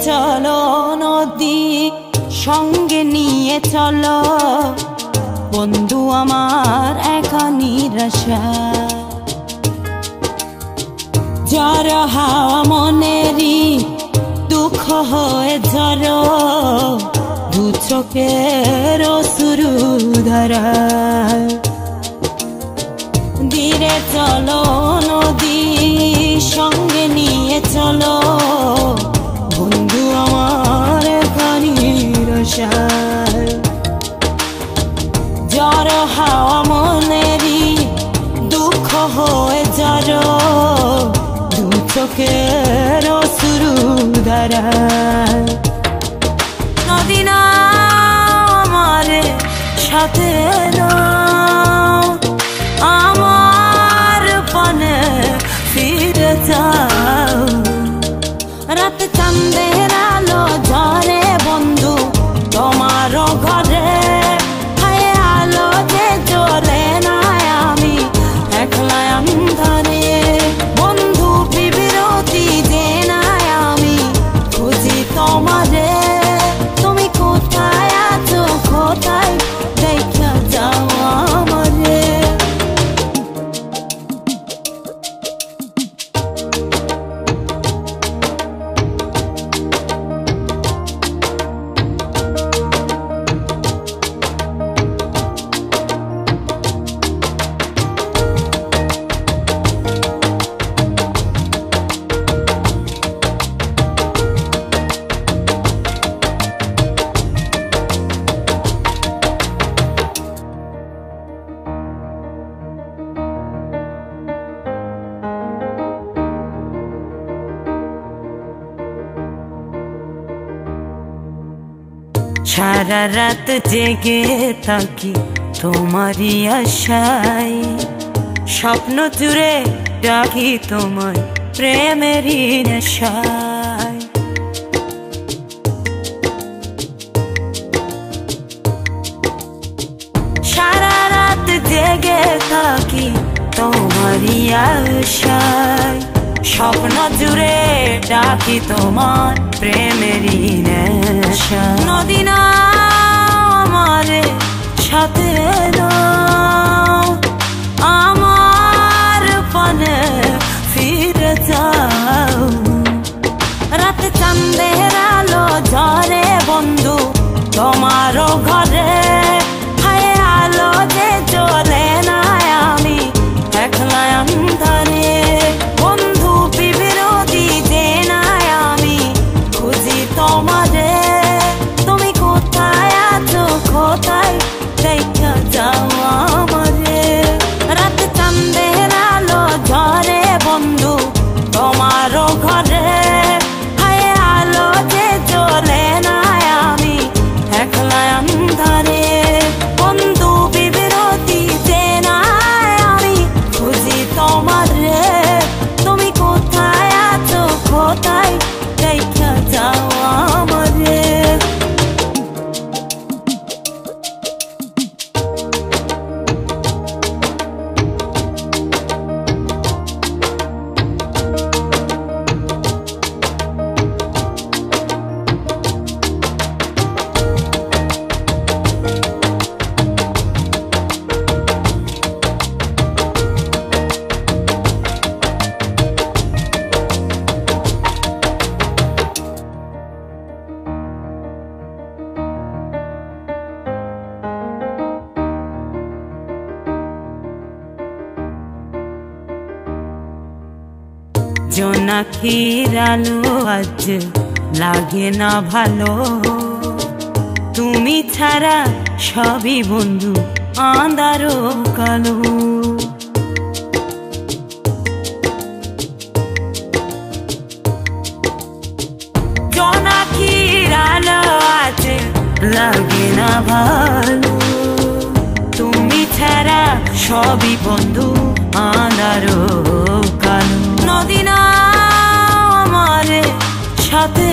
চলো নদী সঙ্গে নিয়ে চলো বন্ধু আমার একা নিরাশা ঝড় হাওয়া মনেরই দুঃখ হয়ে ঝড় দু চোখের অশ্রু ধারা ধীরে চলো নদী সঙ্গে নিয়ে চলো বন্ধু আমার একা নিরাশা ঝড় হাওয়া মনেরই দুঃখ হয়ে ঝড় দু চোখের অশ্রু ধারা নদী না আমার সাথে আমার পানে ফিরে যাও রাত চাঁদের আলো ঝরে বন্ধু তোমার ঘরে হায় আলো যে জ্বলে না আমি একলা অন্ধকারে বন্ধু বিরতি যে না আমি খুঁজি তোমারে তুমি কোথায় আছো কোথায় দেখা যাও আমারে সারা রাত জেগে থাকি তোমারই আশায় স্বপ্ন জুড়ে ডাকি তোমায় প্রেমেরই নেশায় সারা রাত জেগে থাকি তোমারই আশায় স্বপ্ন জুড়ে ডাকি তোমার প্রেমেরই নেশা নদী না আমার সাথে আমার পানে ফিরে যাও রাত চাঁদের আলো ঝরে বন্ধু তোমার ঘরে হায় আলো যে জ্বলে না আমি একলা অন্ধকারে বন্ধু বিরতি যে না আমি খুঁজি তোমারে তুমি কোথায় আছো কোথায় দেখা যাও আমারে রাত চাঁদের আলো ঝরে বন্ধু তোমার ঘরে হায় আলো যে জ্বলে না আমি একলা অন্ধকারে বন্ধু বিরতি যে না আমি খুঁজি তোমারে তুমি কোথায় আছো কোথায় দেখা যাও আমারে জোনাকির আলো আজ লাগে না ভালো তুমি ছাড়া সবই বন্ধু আঁধারো কালো জোনাকির আলো আজ লাগে না ভালো তুমি ছাড়া সবই বন্ধু আঁধারো কালো নদী না আমার সাথে